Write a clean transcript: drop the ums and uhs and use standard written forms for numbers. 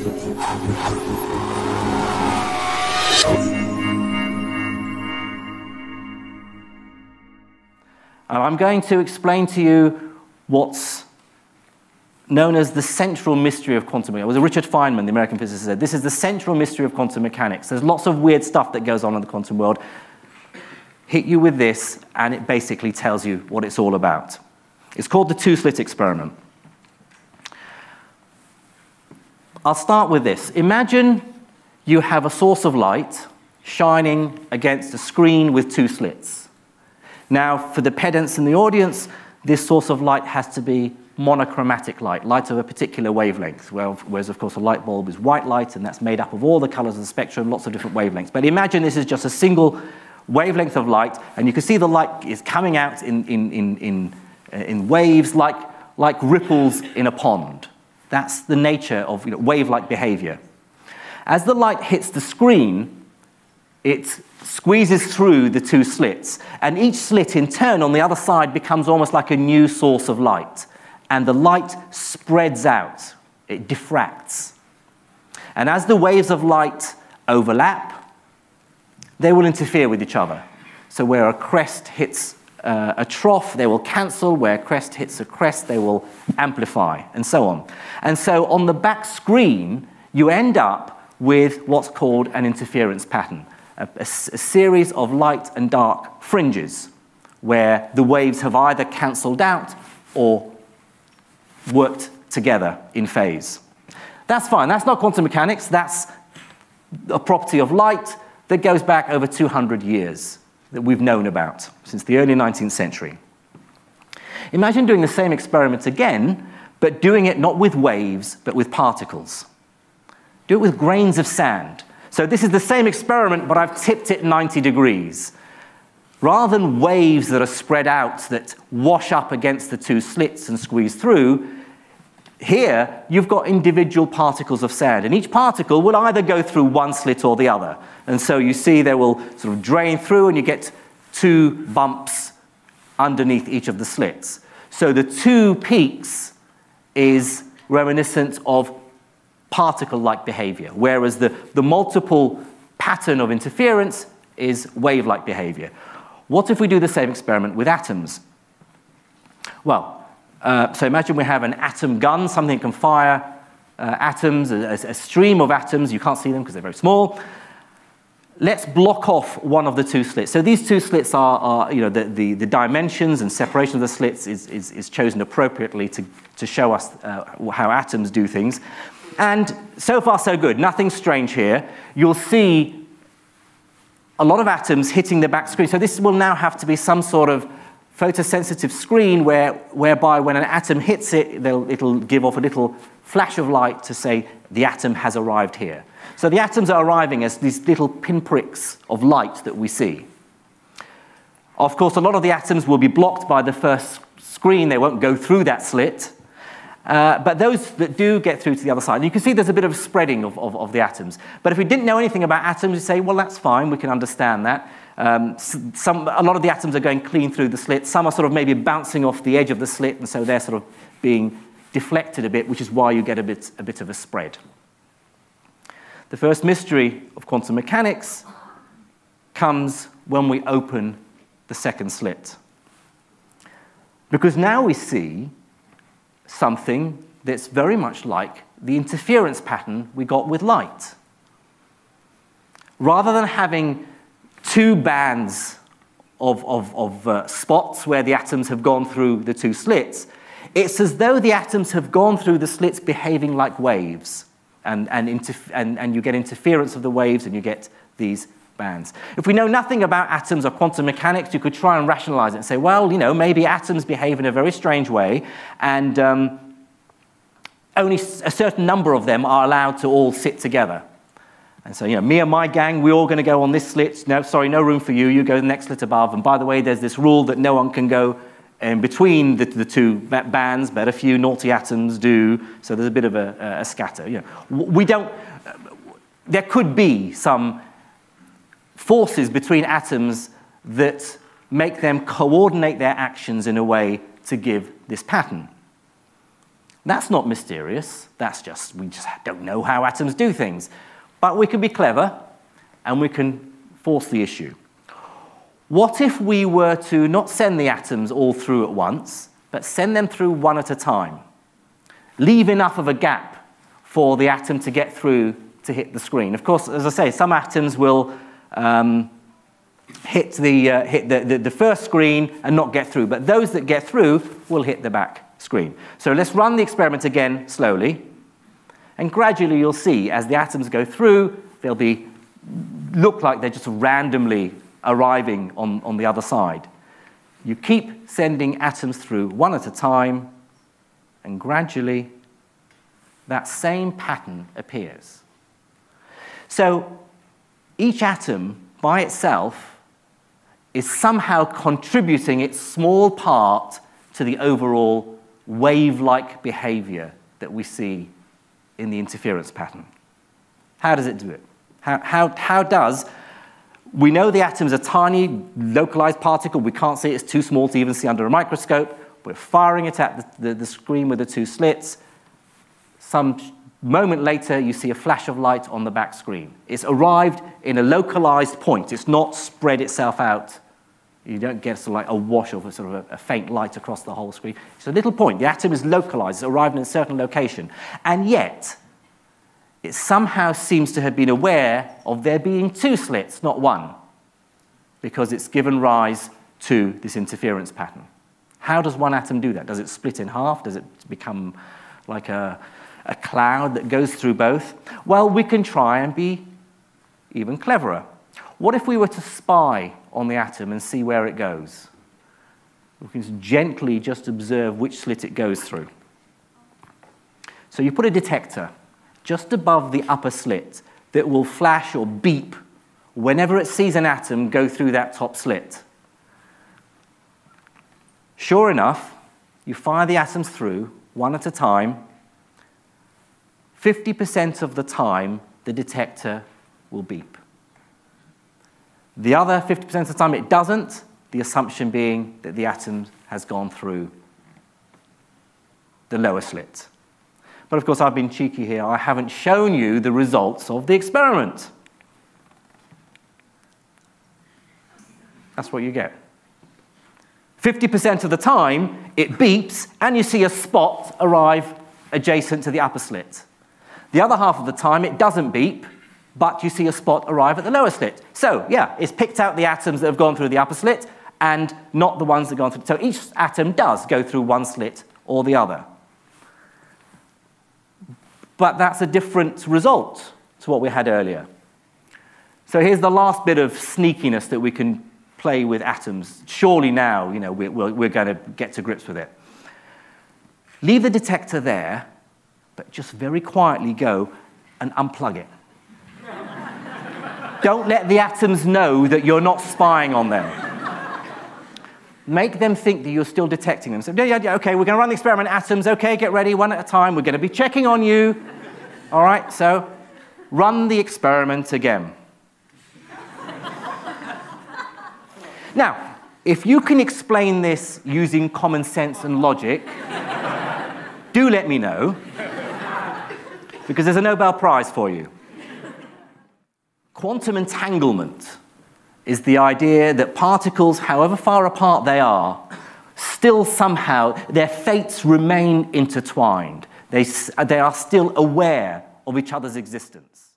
And I'm going to explain to you what's known as the central mystery of quantum mechanics. It was Richard Feynman, the American physicist, said, this is the central mystery of quantum mechanics. There's lots of weird stuff that goes on in the quantum world. Hit you with this, and it basically tells you what it's all about. It's called the two-slit experiment. I'll start with this. Imagine you have a source of light shining against a screen with two slits. Now, for the pedants in the audience, this source of light has to be monochromatic light, light of a particular wavelength, whereas, of course, a light bulb is white light, and that's made up of all the colors of the spectrum, lots of different wavelengths. But imagine this is just a single wavelength of light, and you can see the light is coming out in waves like ripples in a pond. That's the nature of wave-like behavior. As the light hits the screen, it squeezes through the two slits, and each slit in turn on the other side becomes almost like a new source of light, and the light spreads out, it diffracts. And as the waves of light overlap, they will interfere with each other. So where a crest hits a trough, they will cancel. Where a crest hits a crest, they will amplify, and so on. And so on the back screen, you end up with what's called an interference pattern, a series of light and dark fringes, where the waves have either cancelled out or worked together in phase. That's fine. That's not quantum mechanics. That's a property of light that goes back over 200 years that we've known about since the early 19th century. Imagine doing the same experiment again, but doing it not with waves, but with particles. Do it with grains of sand. So this is the same experiment, but I've tipped it 90 degrees. Rather than waves that are spread out that wash up against the two slits and squeeze through, here you've got individual particles of sand, and each particle will either go through one slit or the other. And so you see they will sort of drain through, and you get two bumps underneath each of the slits. So the two peaks is reminiscent of particle-like behavior, whereas the multiple pattern of interference is wave-like behavior. What if we do the same experiment with atoms? Well, so imagine we have an atom gun, something that can fire atoms, a stream of atoms. You can't see them because they're very small. Let's block off one of the two slits. So these two slits are the dimensions and separation of the slits is chosen appropriately to show us how atoms do things. And so far, so good. Nothing strange here. You'll see a lot of atoms hitting the back screen. So this will now have to be some sort of photosensitive screen whereby when an atom hits it, it'll give off a little flash of light to say the atom has arrived here. So the atoms are arriving as these little pinpricks of light that we see. Of course, a lot of the atoms will be blocked by the first screen. They won't go through that slit. But those that do get through to the other side, you can see there's a bit of spreading of the atoms. But if we didn't know anything about atoms, we'd say, well, that's fine, we can understand that. A lot of the atoms are going clean through the slit. Some are sort of maybe bouncing off the edge of the slit, and so they're sort of being deflected a bit, which is why you get a bit of a spread. The first mystery of quantum mechanics comes when we open the second slit. Because now we see something that's very much like the interference pattern we got with light. Rather than having two bands of spots where the atoms have gone through the two slits, it's as though the atoms have gone through the slits behaving like waves, and you get interference of the waves, and you get these bands. If we know nothing about atoms or quantum mechanics, you could try and rationalize it and say, well, maybe atoms behave in a very strange way, and only a certain number of them are allowed to all sit together. And so, me and my gang, we're all going to go on this slit. No, sorry, no room for you. You go to the next slit above. And by the way, there's this rule that no one can go in between the two bands, but a few naughty atoms do. So there's a bit of a scatter. There could be some forces between atoms that make them coordinate their actions in a way to give this pattern. That's not mysterious. That's just, we just don't know how atoms do things. But we can be clever, and we can force the issue. What if we were to not send the atoms all through at once, but send them through one at a time? Leave enough of a gap for the atom to get through to hit the screen. Of course, as I say, some atoms will hit the first screen and not get through, but those that get through will hit the back screen. So let's run the experiment again slowly, and gradually you'll see as the atoms go through, they'll look like they're just randomly arriving on the other side. You keep sending atoms through one at a time, and gradually that same pattern appears. So each atom by itself is somehow contributing its small part to the overall wave-like behavior that we see in the interference pattern. How does it do it? How does... We know the atom's a tiny, localized particle. We can't see it. It's too small to even see under a microscope. We're firing it at the screen with the two slits. Some moment later, you see a flash of light on the back screen. It's arrived in a localized point. It's not spread itself out. You don't get sort of like a wash of a faint light across the whole screen. It's a little point. The atom is localized. It's arrived in a certain location. And yet, it somehow seems to have been aware of there being two slits, not one, because it's given rise to this interference pattern. How does one atom do that? Does it split in half? Does it become like a cloud that goes through both? Well, we can try and be even cleverer. What if we were to spy on the atom and see where it goes? We can gently just observe which slit it goes through. So you put a detector just above the upper slit that will flash or beep whenever it sees an atom go through that top slit. Sure enough, you fire the atoms through, one at a time. 50% of the time, the detector will beep. The other 50% of the time it doesn't, the assumption being that the atom has gone through the lower slit. But of course, I've been cheeky here. I haven't shown you the results of the experiment. That's what you get. 50% of the time, it beeps, and you see a spot arrive adjacent to the upper slit. The other half of the time, it doesn't beep, but you see a spot arrive at the lower slit. So, yeah, it's picked out the atoms that have gone through the upper slit and not the ones that have gone through. So each atom does go through one slit or the other. But that's a different result to what we had earlier. So here's the last bit of sneakiness that we can play with atoms. Surely now, we're going to get to grips with it. Leave the detector there, but just very quietly go and unplug it. Don't let the atoms know that you're not spying on them. Make them think that you're still detecting them. So, yeah, okay, we're going to run the experiment. Atoms, okay, get ready, one at a time. We're going to be checking on you. All right, so run the experiment again. Now, if you can explain this using common sense and logic, do let me know, because there's a Nobel Prize for you. Quantum entanglement is the idea that particles, however far apart they are, still somehow, their fates remain intertwined. They are still aware of each other's existence.